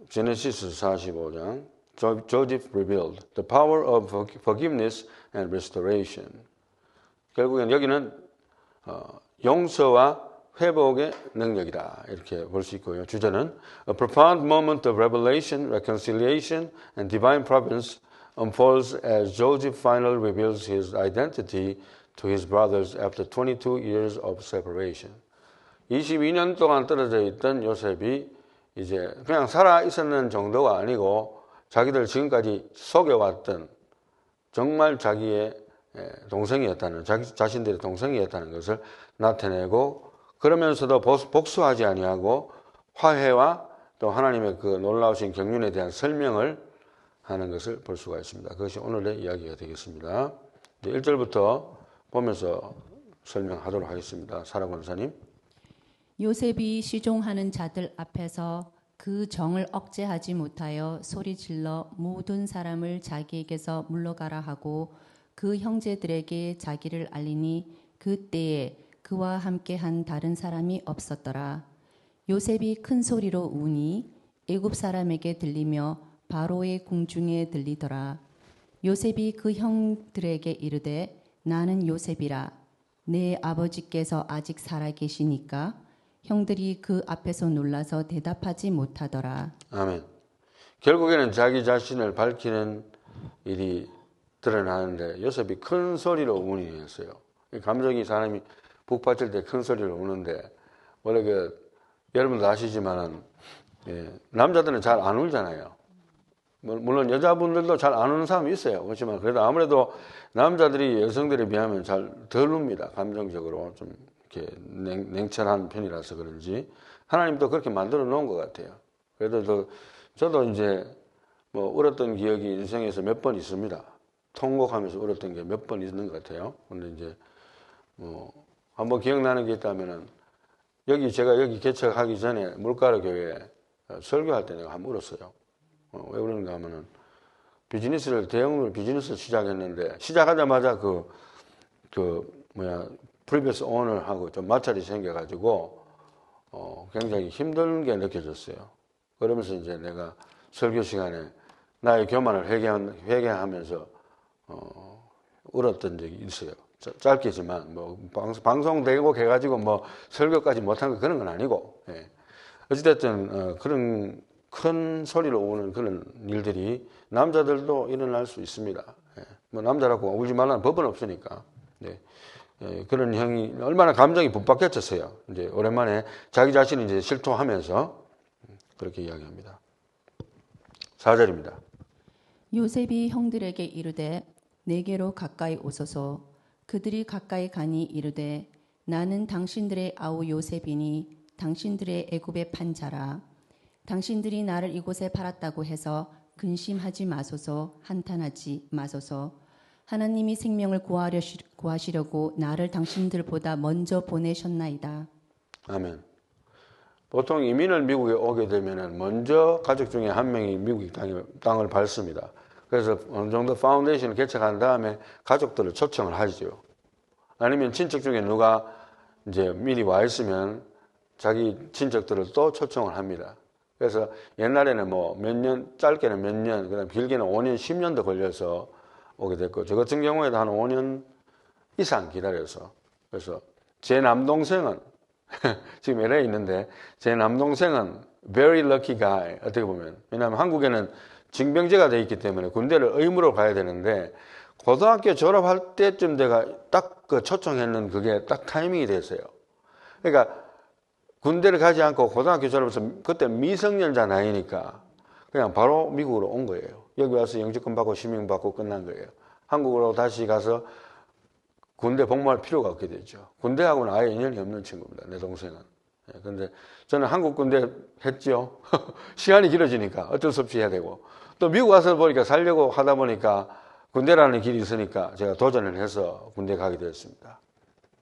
제네시스 45장 Joseph revealed the power of forgiveness and restoration. 결국엔 여기는 용서와 회복의 능력이다 이렇게 볼 수 있고요. 주제는 A profound moment of revelation, reconciliation, and divine providence unfolds as Joseph finally reveals his identity to his brothers after 22 years of separation. 22년 동안 떨어져 있던 요셉이 이제 그냥 살아 있었는 정도가 아니고 자기들 지금까지 속여왔던 정말 자기의 동생이었다는, 자기 자신들의 동생이었다는 것을 나타내고, 그러면서도 복수하지 아니하고 화해와 또 하나님의 그 놀라우신 경륜에 대한 설명을 하는 것을 볼 수가 있습니다. 그것이 오늘의 이야기가 되겠습니다. 1절부터 보면서 설명하도록 하겠습니다. 사라 권사님. 요셉이 시종하는 자들 앞에서 그 정을 억제하지 못하여 소리질러 모든 사람을 자기에게서 물러가라 하고 그 형제들에게 자기를 알리니 그때에 그와 함께한 다른 사람이 없었더라. 요셉이 큰 소리로 우니 애굽 사람에게 들리며 바로의 궁중에 들리더라. 요셉이 그 형들에게 이르되 나는 요셉이라. 내 아버지께서 아직 살아 계시니까? 형들이 그 앞에서 놀라서 대답하지 못하더라. 아멘. 결국에는 자기 자신을 밝히는 일이 드러나는데 요셉이 큰 소리로 운이했어요. 감정이 사람이 북받칠 때 큰 소리로 우는데 원래 여러분도 아시지만은 남자들은 잘 안 울잖아요. 물론 여자분들도 잘 안 우는 사람이 있어요. 그렇지만 그래도 아무래도 남자들이 여성들에 비하면 잘 덜 웁니다. 감정적으로 좀 이렇게 냉철한 편이라서 그런지 하나님도 그렇게 만들어 놓은 것 같아요. 그래도 저도 이제 울었던 기억이 인생에서 몇 번 있습니다. 통곡하면서 울었던 게 몇 번 있는 것 같아요. 근데 이제 한번 기억나는 게 있다면은 제가 여기 개척하기 전에 물가루 교회에 설교할 때 내가 한번 울었어요. 왜 그러는가 하면은 대형으로 비즈니스를 시작했는데 시작하자마자 previous owner하고 좀 마찰이 생겨가지고 굉장히 힘든 게 느껴졌어요. 그러면서 이제 내가 설교 시간에 나의 교만을 회개하면서 울었던 적이 있어요. 짧게지만 방송 대곡해가지고 설교까지 못한 그런 건 아니고 어찌됐든 그런 큰 소리로 우는 그런 일들이 남자들도 일어날 수 있습니다. 남자라고 울지 말라는 법은 없으니까. 그런 형이 얼마나 감정이 북받쳤어요. 이제 오랜만에 자기 자신이 이제 실토하면서 그렇게 이야기합니다. 4절입니다. 요셉이 형들에게 이르되 내게로 가까이 오소서. 그들이 가까이 가니 이르되 나는 당신들의 아우 요셉이니 당신들의 애굽에 판 자라. 당신들이 나를 이곳에 팔았다고 해서 근심하지 마소서. 한탄하지 마소서. 하나님이 생명을 구하시려고 나를 당신들보다 먼저 보내셨나이다. 아멘. 보통 이민을 미국에 오게 되면 먼저 가족 중에 한 명이 미국 땅을 밟습니다. 그래서 어느 정도 파운데이션을 개척한 다음에 가족들을 초청을 하죠. 아니면 친척 중에 누가 이제 미리 와 있으면 자기 친척들을 또 초청을 합니다. 그래서 옛날에는 몇 년, 짧게는 몇 년, 그다음 길게는 5년, 10년도 걸려서 오게 됐고, 저 같은 경우에도 한 5년 이상 기다려서. 그래서 제 남동생은 지금 LA에 있는데 제 남동생은 very lucky guy 어떻게 보면. 왜냐하면 한국에는 징병제가 돼 있기 때문에 군대를 의무로 가야 되는데 고등학교 졸업할 때쯤 내가 딱 초청했는 그게 딱 타이밍이 됐어요. 그러니까 군대를 가지 않고 고등학교 졸업해서 그때 미성년자 나이니까 그냥 바로 미국으로 온 거예요. 여기 와서 영주권 받고 시민 받고 끝난 거예요. 한국으로 다시 가서 군대 복무할 필요가 없게 되죠. 군대하고는 아예 인연이 없는 친구입니다. 내 동생은. 근데 저는 한국 군대 했죠. 시간이 길어지니까 어쩔 수 없이 해야 되고 또 미국 와서 보니까 살려고 하다 보니까 군대라는 길이 있으니까 제가 도전을 해서 군대 가게 되었습니다.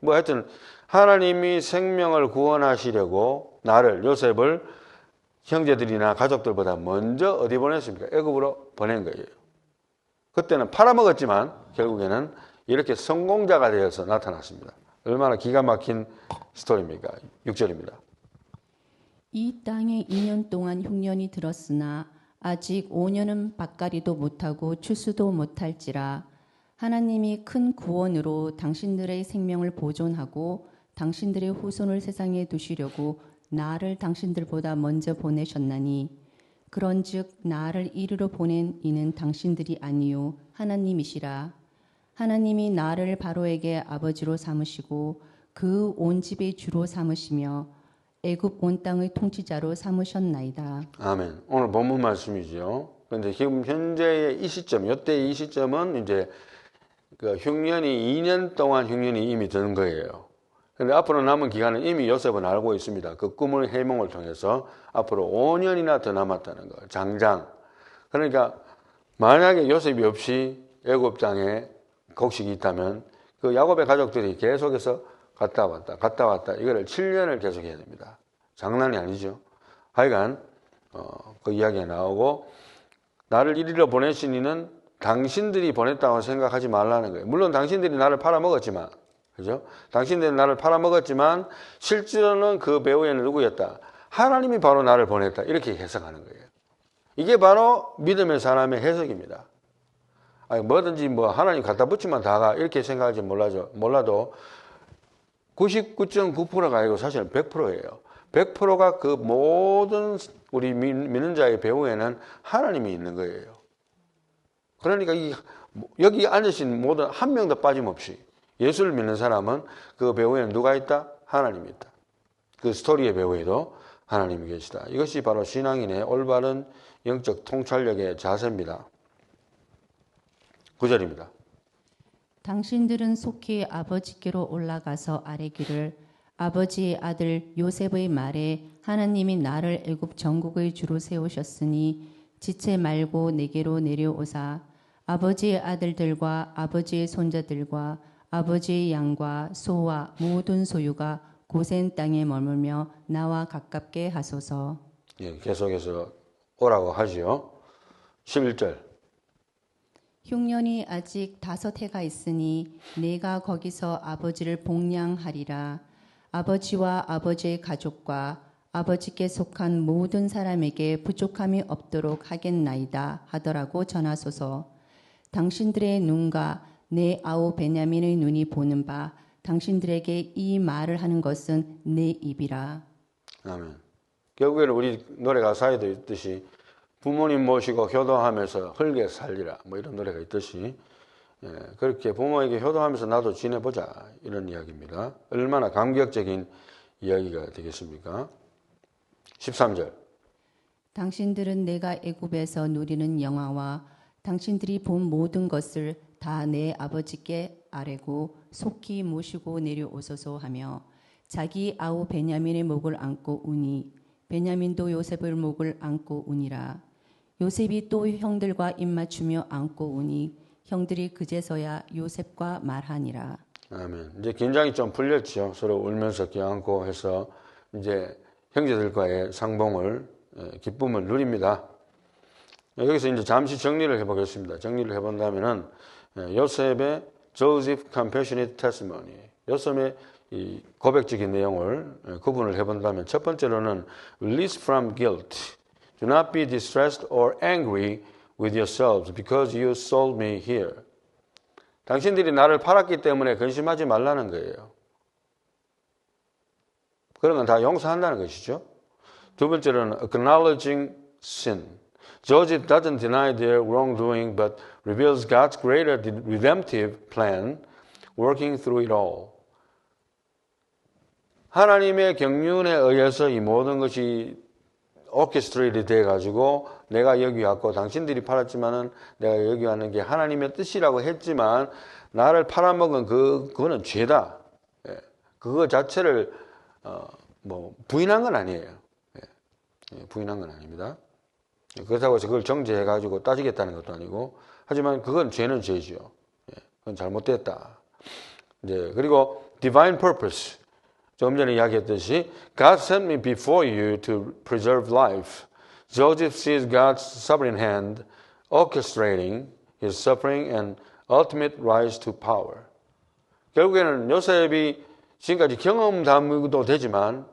하여튼 하나님이 생명을 구원하시려고 나를 요셉을 형제들이나 가족들보다 먼저 어디 보냈습니까? 애굽으로 보낸 거예요. 그때는 팔아먹었지만 결국에는 이렇게 성공자가 되어서 나타났습니다. 얼마나 기가 막힌 스토리입니까? 6절입니다. 이 땅에 2년 동안 흉년이 들었으나 아직 5년은 밭갈이도 못하고 추수도 못할지라 하나님이 큰 구원으로 당신들의 생명을 보존하고 당신들의 후손을 세상에 두시려고 나를 당신들보다 먼저 보내셨나니 그런즉 나를 이리로 보낸 이는 당신들이 아니요 하나님이시라. 하나님이 나를 바로에게 아버지로 삼으시고 그 온 집의 주로 삼으시며 애굽 온 땅의 통치자로 삼으셨나이다. 아멘. 오늘 본문 말씀이죠. 그런데 지금 현재의 이 시점, 이때 이 시점은 이제 그 흉년이 2년 동안 흉년이 이미 드는 거예요. 그런데 앞으로 남은 기간은 이미 요셉은 알고 있습니다. 그 꿈을 해몽을 통해서 앞으로 5년이나 더 남았다는 거. 장장. 그러니까 만약에 요셉이 없이 애굽 땅에 곡식이 있다면 그 야곱의 가족들이 계속해서 갔다 왔다. 이거를 7년을 계속해야 됩니다. 장난이 아니죠. 하여간 그 이야기가 나오고 나를 이리로 보내신 이는 당신들이 보냈다고 생각하지 말라는 거예요. 물론 당신들이 나를 팔아먹었지만, 그죠? 당신들이 나를 팔아먹었지만 실제로는 그 배후에는 누구였다? 하나님이 바로 나를 보냈다. 이렇게 해석하는 거예요. 이게 바로 믿음의 사람의 해석입니다. 아니, 뭐든지 뭐 하나님 갖다 붙이면 다가 이렇게 생각할지 몰라도 99.9%가 아니고 사실은 100%예요. 100%가 그 모든 우리 믿는 자의 배후에는 하나님이 있는 거예요. 그러니까 여기 앉으신 모든 한 명도 빠짐없이 예수를 믿는 사람은 그 배후에는 누가 있다? 하나님이 있다. 그 스토리의 배후에도 하나님이 계시다. 이것이 바로 신앙인의 올바른 영적 통찰력의 자세입니다. 9절입니다. 당신들은 속히 아버지께로 올라가서 아뢰기를 아버지의 아들 요셉의 말에 하나님이 나를 애굽 전국의 주로 세우셨으니 지체 말고 내게로 내려오사 아버지의 아들들과 아버지의 손자들과 아버지의 양과 소와 모든 소유가 고센 땅에 머물며 나와 가깝게 하소서. 예, 계속해서 오라고 하지요. 11절. 흉년이 아직 5해가 있으니 내가 거기서 아버지를 복량하리라. 아버지와 아버지의 가족과 아버지께 속한 모든 사람에게 부족함이 없도록 하겠나이다 하더라고 전하소서. 당신들의 눈과 내 아우 베냐민의 눈이 보는 바 당신들에게 이 말을 하는 것은 내 입이라. 아멘. 결국에는 우리 노래 가사에도 있듯이 부모님 모시고 효도하면서 흙에 살리라 뭐 이런 노래가 있듯이 그렇게 부모에게 효도하면서 나도 지내보자 이런 이야기입니다. 얼마나 감격적인 이야기가 되겠습니까? 13절. 당신들은 내가 애굽에서 누리는 영화와 당신들이 본 모든 것을 다 내 아버지께 아뢰고 속히 모시고 내려오소서 하며 자기 아우 베냐민의 목을 안고 우니 베냐민도 요셉의 목을 안고 우니라. 요셉이 또 형들과 입맞추며 안고 우니 형들이 그제서야 요셉과 말하니라. 아멘. 이제 긴장이 좀 풀렸죠. 서로 울면서 껴안고 해서 이제 형제들과의 상봉을 기쁨을 누립니다. 여기서 이제 잠시 정리를 해보겠습니다. 정리를 해본다면은 요셉의 Joseph Compassionate Testimony, 요셉의 이 고백적인 내용을 구분을 해본다면 첫 번째로는 Release from guilt. Do not be distressed or angry with yourselves because you sold me here. 당신들이 나를 팔았기 때문에 근심하지 말라는 거예요. 그런 건 다 용서한다는 것이죠. 두 번째로는 acknowledging sin. Joseph doesn't deny their wrongdoing but reveals God's greater redemptive plan working through it all. 하나님의 경륜에 의해서 이 모든 것이 오케스트레이트 돼가지고 내가 여기 왔고 당신들이 팔았지만은 내가 여기 왔는 게 하나님의 뜻이라고 했지만 나를 팔아먹은 그거는 죄다. 그거 자체를 부인한 건 아니에요. 부인한 건 아닙니다. 그렇다고 해서 그걸 정죄해가지고 따지겠다는 것도 아니고 하지만 그건 죄는 죄지요. 그건 잘못됐다. 이제 그리고 divine purpose. 조금 전에 이야기했듯이 God sent me before you to preserve life. Joseph sees God's sovereign hand orchestrating his suffering and ultimate rise to power. 결국에는 요셉이 지금까지 경험담도 되지만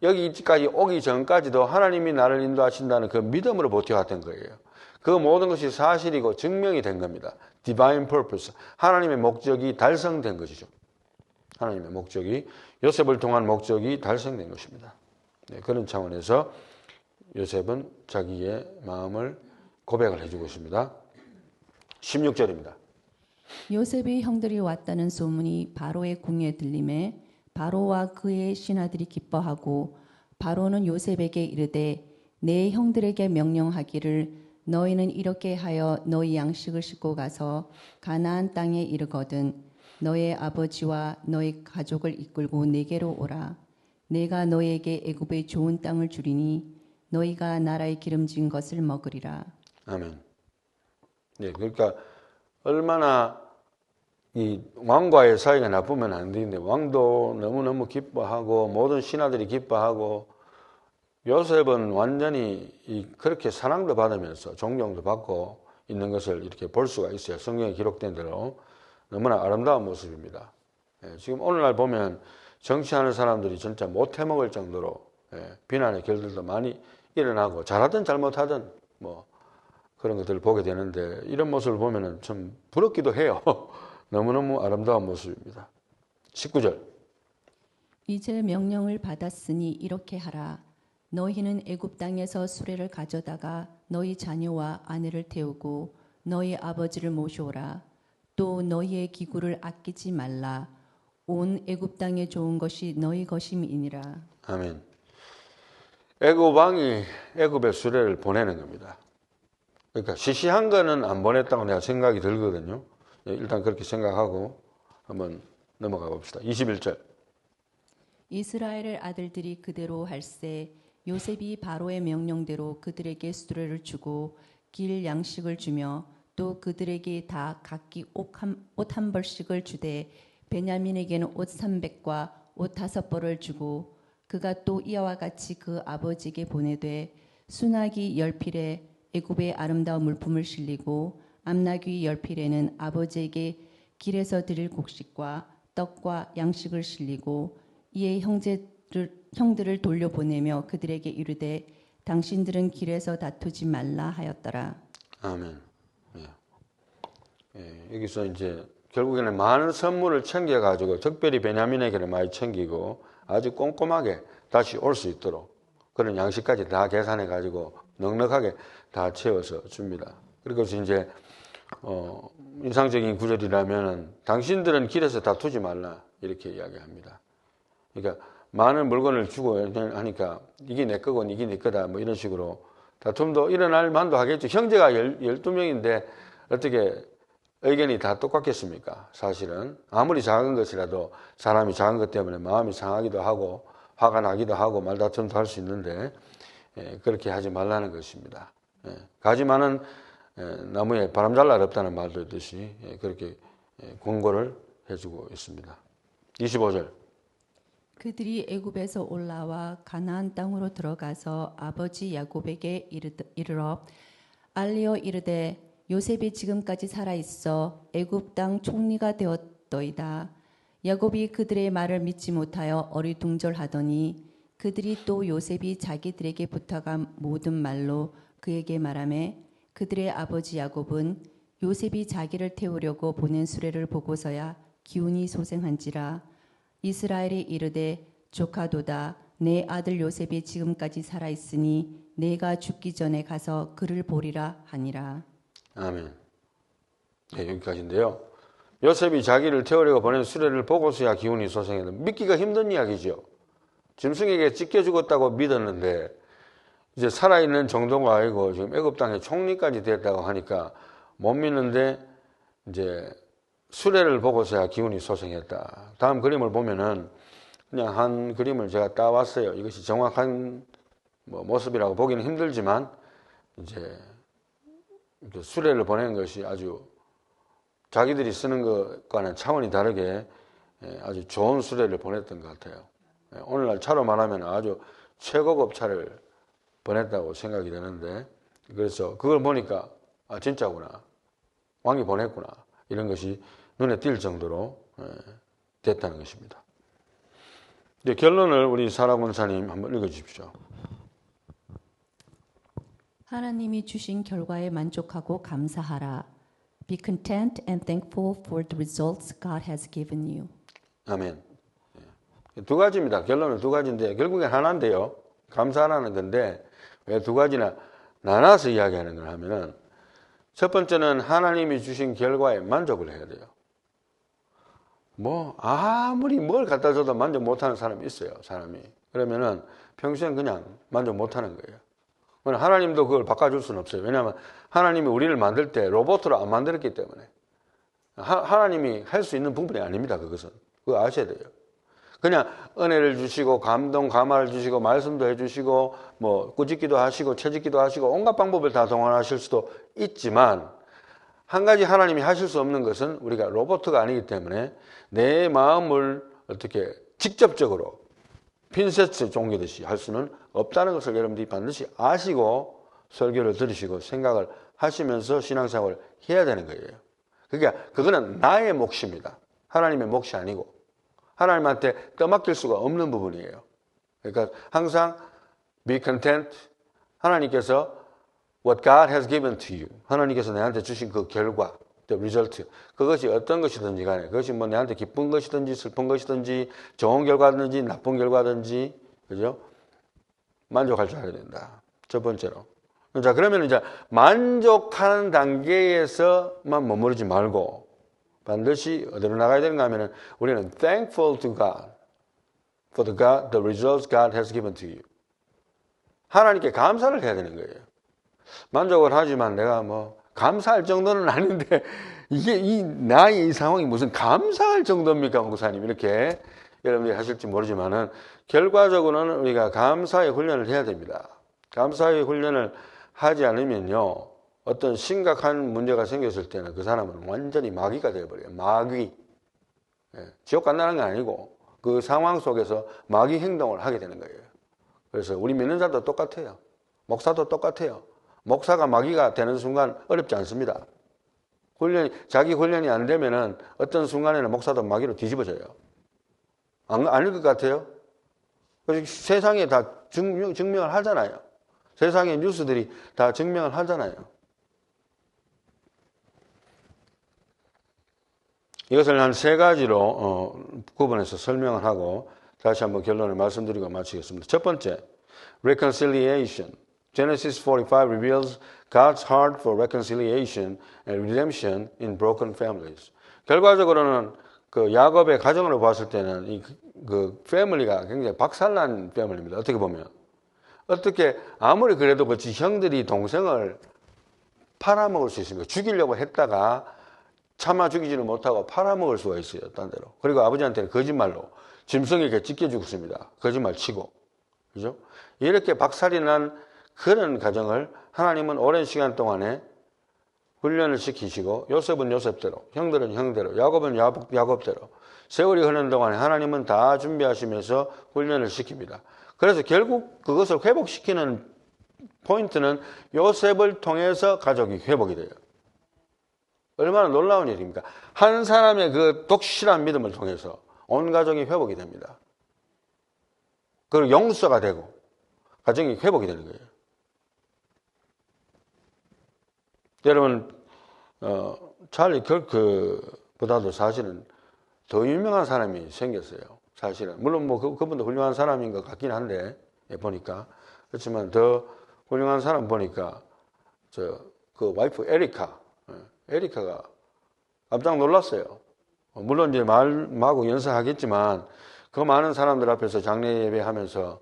여기까지 오기 전까지도 하나님이 나를 인도하신다는 그 믿음으로 버텨왔던 거예요. 그 모든 것이 사실이고 증명이 된 겁니다. Divine purpose. 하나님의 목적이 달성된 것이죠. 하나님의 목적이, 요셉을 통한 목적이 달성된 것입니다. 네, 그런 차원에서 요셉은 자기의 마음을 고백을 해주고 있습니다. 16절입니다. 요셉의 형들이 왔다는 소문이 바로의 궁에 들림에 바로와 그의 신하들이 기뻐하고 바로는 요셉에게 이르되 내 형들에게 명령하기를 너희는 이렇게 하여 너희 양식을 싣고 가서 가나안 땅에 이르거든 너의 아버지와 너희 가족을 이끌고 내게로 오라. 내가 너희에게 애굽의 좋은 땅을 주리니 너희가 나라의 기름진 것을 먹으리라. 아멘. 네, 그러니까 얼마나 이 왕과의 사이가 나쁘면 안 되는데 왕도 너무너무 기뻐하고 모든 신하들이 기뻐하고 요셉은 완전히 그렇게 사랑도 받으면서 존경도 받고 있는 것을 이렇게 볼 수가 있어요. 성경에 기록된 대로 너무나 아름다운 모습입니다. 지금 오늘날 보면 정치하는 사람들이 진짜 못 해먹을 정도로 비난의 결들도 많이 일어나고 잘하든 잘못하든 뭐 그런 것들을 보게 되는데 이런 모습을 보면 참 부럽기도 해요. 너무너무 아름다운 모습입니다. 19절. 이제 명령을 받았으니 이렇게 하라. 너희는 애굽 땅에서 수레를 가져다가 너희 자녀와 아내를 태우고 너희 아버지를 모셔오라. 또 너희의 기구를 아끼지 말라. 온 애굽 땅에 좋은 것이 너희 것임이니라. 아멘. 애굽 왕이 애굽의 수레를 보내는 겁니다. 그러니까 시시한 거는 안 보냈다고 내가 생각이 들거든요. 일단 그렇게 생각하고 한번 넘어가 봅시다. 21절. 이스라엘의 아들들이 그대로 할세 요셉이 바로의 명령대로 그들에게 수레를 주고 길 양식을 주며 또 그들에게 다 각기 옷 한 벌씩을 주되 베냐민에게는 옷 300과 옷 5벌을 주고 그가 또 이와 같이 그 아버지에게 보내되 수나기 10필에 애굽의 아름다운 물품을 실리고 암나귀 10필에는 아버지에게 길에서 드릴 곡식과 떡과 양식을 실리고 이에 형들을 돌려보내며 그들에게 이르되 당신들은 길에서 다투지 말라 하였더라. 아멘. 여기서 이제 결국에는 많은 선물을 챙겨가지고 특별히 베냐민에게는 많이 챙기고 아주 꼼꼼하게 다시 올 수 있도록 그런 양식까지 다 계산해가지고 넉넉하게 다 채워서 줍니다. 그리고 이제 인상적인 구절이라면 당신들은 길에서 다투지 말라 이렇게 이야기합니다. 그러니까 많은 물건을 주고 하니까 이게 내 거고 이게 네 거다 뭐 이런 식으로 다툼도 일어날 만도 하겠죠. 형제가 12명인데 어떻게 의견이 다 똑같겠습니까? 사실은 아무리 작은 것이라도 사람이 작은 것 때문에 마음이 상하기도 하고 화가 나기도 하고 말다툼도 할 수 있는데 그렇게 하지 말라는 것입니다. 가지 많은 나무에 바람 잘 날 없다는 말도 있듯이 그렇게 권고를 해주고 있습니다. 25절. 그들이 애굽에서 올라와 가나안 땅으로 들어가서 아버지 야곱에게 이르러 알리어 이르되 요셉이 지금까지 살아 있어 애굽 땅 총리가 되었더이다. 야곱이 그들의 말을 믿지 못하여 어리둥절하더니 그들이 또 요셉이 자기들에게 부탁한 모든 말로 그에게 말하매 그들의 아버지 야곱은 요셉이 자기를 태우려고 보낸 수레를 보고서야 기운이 소생한지라. 이스라엘이 이르되 조카도다 내 아들 요셉이 지금까지 살아 있으니 내가 죽기 전에 가서 그를 보리라 하니라. 아멘. 네, 여기까지인데요. 요셉이 자기를 태우려고 보낸 수레를 보고서야 기운이 소생했다. 믿기가 힘든 이야기죠. 짐승에게 찢겨 죽었다고 믿었는데 이제 살아있는 정도가 아니고 지금 애굽 땅에 총리까지 됐다고 하니까 못 믿는데 이제 수레를 보고서야 기운이 소생했다. 다음 그림을 보면은 그냥 한 그림을 제가 따왔어요. 이것이 정확한 모습이라고 보기는 힘들지만 이제 수레를 보내는 것이 아주 자기들이 쓰는 것과는 차원이 다르게 아주 좋은 수레를 보냈던 것 같아요. 오늘날 차로 말하면 아주 최고급 차를 보냈다고 생각이 되는데 그래서 그걸 보니까 아 진짜구나. 왕이 보냈구나. 이런 것이 눈에 띌 정도로 됐다는 것입니다. 이제 결론을 우리 사라 권사님 한번 읽어주십시오. 하나님이 주신 결과에 만족하고 감사하라. Be content and thankful for the results God has given you. 아멘. 두 가지입니다. 결론은 두 가지인데 결국엔 하나인데요. 감사하라는 건데 왜 두 가지나 나눠서 이야기하는 걸 하면은 첫 번째는 하나님이 주신 결과에 만족을 해야 돼요. 뭐 아무리 뭘 갖다 줘도 만족 못하는 사람이 있어요. 사람이. 그러면은 평소엔 그냥 만족 못하는 거예요. 하나님도 그걸 바꿔줄 수는 없어요. 왜냐하면 하나님이 우리를 만들 때 로봇으로 안 만들었기 때문에 하나님이 할 수 있는 부분이 아닙니다. 그것은. 그거 아셔야 돼요. 그냥 은혜를 주시고 감동, 감화를 주시고 말씀도 해주시고 뭐 꾸짖기도 하시고 채짓기도 하시고 온갖 방법을 다 동원하실 수도 있지만 한 가지 하나님이 하실 수 없는 것은 우리가 로봇가 아니기 때문에 내 마음을 어떻게 직접적으로 핀셋을 쫑기듯이 할 수는 없다는 것을 여러분들이 반드시 아시고 설교를 들으시고 생각을 하시면서 신앙생활을 해야 되는 거예요. 그러니까 그거는 나의 몫입니다. 하나님의 몫이 아니고 하나님한테 떠맡길 수가 없는 부분이에요. 그러니까 항상 be content. 하나님께서 what God has given to you. 하나님께서 내한테 주신 그 결과, the result. 그것이 어떤 것이든지 간에 그것이 뭐 내한테 기쁜 것이든지 슬픈 것이든지 좋은 결과든지 나쁜 결과든지 그죠? 만족할 줄 알아야 된다. 첫 번째로. 자, 그러면 이제 만족하는 단계에서만 머무르지 말고 반드시 어디로 나가야 되는가 하면은 우리는 thankful to God for the results God has given to you. 하나님께 감사를 해야 되는 거예요. 만족을 하지만 내가 뭐 감사할 정도는 아닌데 이게 나의 이 상황이 무슨 감사할 정도입니까, 목사님? 이렇게 여러분들이 하실지 모르지만은 결과적으로는 우리가 감사의 훈련을 해야 됩니다. 감사의 훈련을 하지 않으면요. 어떤 심각한 문제가 생겼을 때는 그 사람은 완전히 마귀가 되어버려요. 마귀. 지옥 간다는 건 아니고 그 상황 속에서 마귀 행동을 하게 되는 거예요. 그래서 우리 믿는 자도 똑같아요. 목사도 똑같아요. 목사가 마귀가 되는 순간 어렵지 않습니다. 자기 훈련이 안 되면은 어떤 순간에는 목사도 마귀로 뒤집어져요. 아닐 것 같아요? 세상에 다 증명을 하잖아요. 세상의 뉴스들이 다 증명을 하잖아요. 이것을 한 세 가지로 구분해서 설명을 하고 다시 한번 결론을 말씀드리고 마치겠습니다. 첫 번째, reconciliation. Genesis 45 reveals God's heart for reconciliation and redemption in broken families. 결과적으로는 그 야곱의 가정으로 봤을 때는 그 패밀리가 굉장히 박살난 패밀리입니다. 어떻게 보면. 어떻게 아무리 그래도 그렇지 형들이 동생을 팔아먹을 수 있습니까? 죽이려고 했다가 참아 죽이지는 못하고 팔아먹을 수가 있어요. 딴 데로. 그리고 아버지한테는 거짓말로 짐승에게 찢겨 죽습니다. 거짓말 치고. 그죠? 이렇게 박살이 난 그런 가정을 하나님은 오랜 시간 동안에 훈련을 시키시고 요셉은 요셉대로, 형들은 형대로, 야곱은 야곱대로 세월이 흐르는 동안에 하나님은 다 준비하시면서 훈련을 시킵니다. 그래서 결국 그것을 회복시키는 포인트는 요셉을 통해서 가족이 회복이 돼요. 얼마나 놀라운 일입니까? 한 사람의 그 독실한 믿음을 통해서 온 가정이 회복이 됩니다. 그리고 용서가 되고 가정이 회복이 되는 거예요. 여러분, 찰리 컬크보다도 사실은 더 유명한 사람이 생겼어요. 사실은. 물론 뭐 그분도 훌륭한 사람인 것 같긴 한데, 보니까. 그렇지만 더 훌륭한 사람 보니까, 그 와이프 에리카가 깜짝 놀랐어요. 물론 이제 마구 연사하겠지만, 그 많은 사람들 앞에서 장례 예배하면서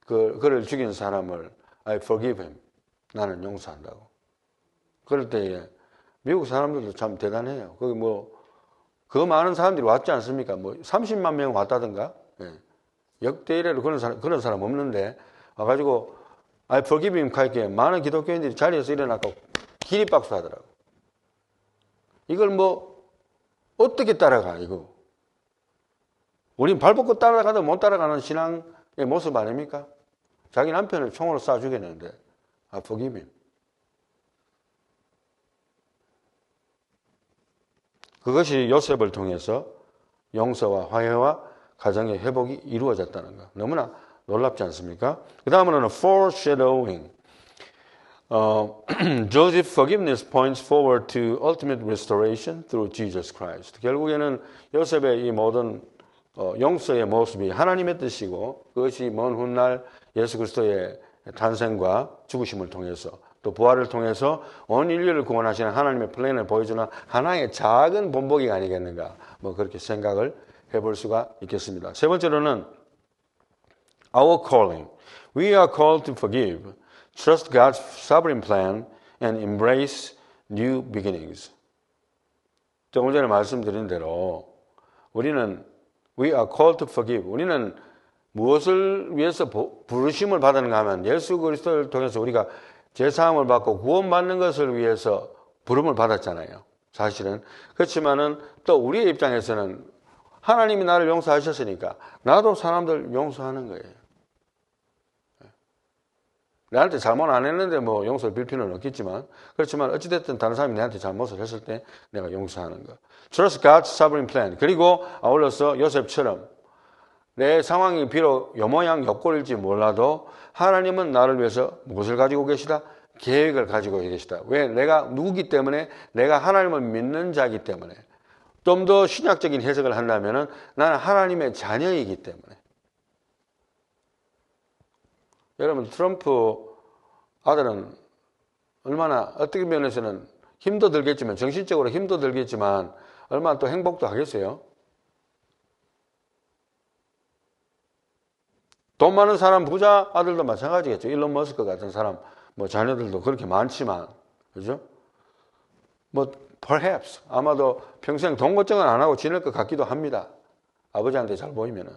그를 죽인 사람을 I forgive him. 나는 용서한다고. 그럴 때에 미국 사람들도 참 대단해요. 거기 그 많은 사람들이 왔지 않습니까? 30만 명 왔다든가. 예. 역대 이래로 그런 사람 없는데 와가지고 I forgive him 할게 많은 기독교인들이 자리에서 일어나고 기립박수 하더라고. 이걸 어떻게 따라가, 이거. 우린 발벗고 따라가도 못 따라가는 신앙의 모습 아닙니까? 자기 남편을 총으로 쏴 죽였는데 I forgive him. 그것이 요셉을 통해서 용서와 화해와 가정의 회복이 이루어졌다는 거. 너무나 놀랍지 않습니까? 그 다음으로는 foreshadowing. Joseph's forgiveness points forward to ultimate restoration through Jesus Christ. 결국에는 요셉의 이 모든 용서의 모습이 하나님의 뜻이고 그것이 먼 훗날 예수 그리스도의 탄생과 죽으심을 통해서 또 부활을 통해서 온 인류를 구원하시는 하나님의 플랜을 보여주는 하나의 작은 본보기가 아니겠는가 뭐 그렇게 생각을 해볼 수가 있겠습니다. 세 번째로는 our calling. We are called to forgive, trust God's sovereign plan, and embrace new beginnings. 조금 전에 말씀드린 대로 우리는 we are called to forgive. 우리는 무엇을 위해서 부르심을 받았는가 하면 예수 그리스도를 통해서 우리가 제사함을 받고 구원받는 것을 위해서 부름을 받았잖아요. 사실은. 그렇지만은 또 우리의 입장에서는 하나님이 나를 용서하셨으니까 나도 사람들 용서하는 거예요. 나한테 잘못 안 했는데 뭐 용서를 빌 필요는 없겠지만 그렇지만 어찌됐든 다른 사람이 내한테 잘못을 했을 때 내가 용서하는 거. Trust God's sovereign plan. 그리고 아울러서 요셉처럼 내 상황이 비록 요모양 옆골일지 몰라도 하나님은 나를 위해서 무엇을 가지고 계시다? 계획을 가지고 계시다. 왜? 내가 누구기 때문에 내가 하나님을 믿는 자이기 때문에 좀 더 신약적인 해석을 한다면 나는 하나님의 자녀이기 때문에 여러분 트럼프 아들은 얼마나 어떻게 면에서는 힘도 들겠지만 정신적으로 힘도 들겠지만 얼마나 또 행복도 하겠어요. 돈 많은 사람 부자 아들도 마찬가지겠죠. 일론 머스크 같은 사람 뭐 자녀들도 그렇게 많지만 그죠? 뭐 perhaps 아마도 평생 돈 걱정은 안 하고 지낼 것 같기도 합니다. 아버지한테 잘 보이면은.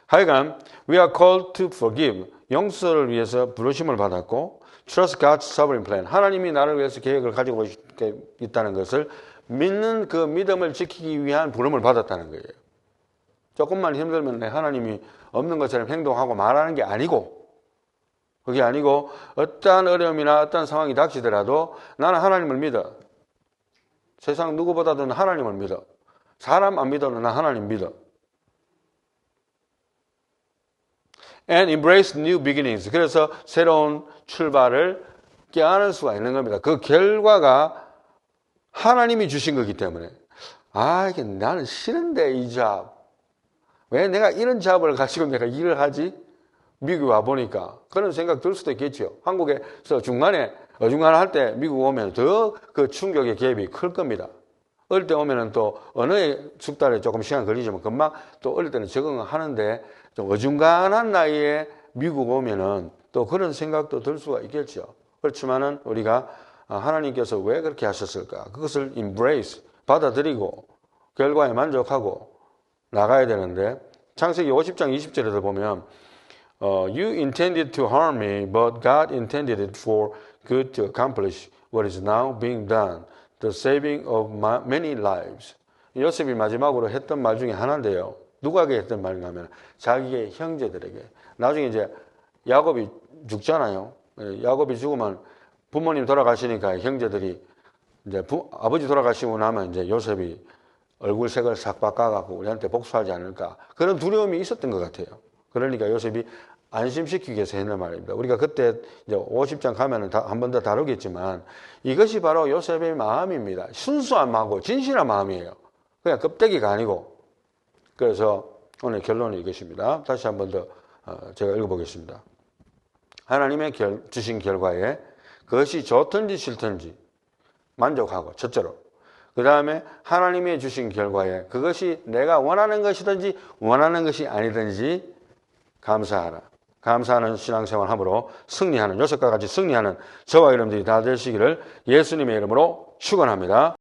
하여간 we are called to forgive. 용서를 위해서 부르심을 받았고 trust God's sovereign plan. 하나님이 나를 위해서 계획을 가지고 있다는 것을 믿는 그 믿음을 지키기 위한 부름을 받았다는 거예요. 조금만 힘들면 하나님이 없는 것처럼 행동하고 말하는 게 아니고 그게 아니고 어떠한 어려움이나 어떠한 상황이 닥치더라도 나는 하나님을 믿어. 세상 누구보다도 하나님을 믿어. 사람 안 믿어도 나 하나님 믿어. And embrace new beginnings. 그래서 새로운 출발을 껴안을 수가 있는 겁니다. 그 결과가 하나님이 주신 거기 때문에 이게 나는 싫은데 이 잡. 왜 내가 이런 잡을 가지고 내가 일을 하지? 미국에 와보니까 그런 생각 들 수도 있겠죠. 한국에서 중간에 어중간할 때 미국 오면 더 그 충격의 갭이 클 겁니다. 어릴 때 오면은 또 언어에 숙달에 조금 시간 걸리지만 금방 또 어릴 때는 적응을 하는데 좀 어중간한 나이에 미국 오면은 또 그런 생각도 들 수가 있겠죠. 그렇지만은 우리가 하나님께서 왜 그렇게 하셨을까? 그것을 embrace, 받아들이고 결과에 만족하고 나가야 되는데 창세기 50장 20절에도 보면 You intended to harm me, but God intended it for good to accomplish what is now being done, the saving of many lives. 요셉이 마지막으로 했던 말 중에 하나인데요. 누구에게 했던 말인가 하면 자기의 형제들에게. 나중에 이제 야곱이 죽잖아요. 야곱이 죽으면 부모님 돌아가시니까 형제들이 이제 아버지 돌아가시고 나면 이제 요셉이 얼굴색을 싹 바꿔갖고 우리한테 복수하지 않을까. 그런 두려움이 있었던 것 같아요. 그러니까 요셉이 안심시키기 위해서 했는 말입니다. 우리가 그때 이제 50장 가면은 한 번 더 다루겠지만 이것이 바로 요셉의 마음입니다. 순수한 마음이고 진실한 마음이에요. 그냥 껍데기가 아니고. 그래서 오늘 결론은 이것입니다. 다시 한 번 더 제가 읽어보겠습니다. 하나님의 주신 결과에 그것이 좋든지 싫든지 만족하고 첫째로. 그 다음에 하나님의 주신 결과에 그것이 내가 원하는 것이든지 원하는 것이 아니든지 감사하라. 감사하는 신앙생활 함으로 승리하는 요셉과 같이 승리하는 저와 여러분들이 다 되시기를 예수님의 이름으로 축원합니다.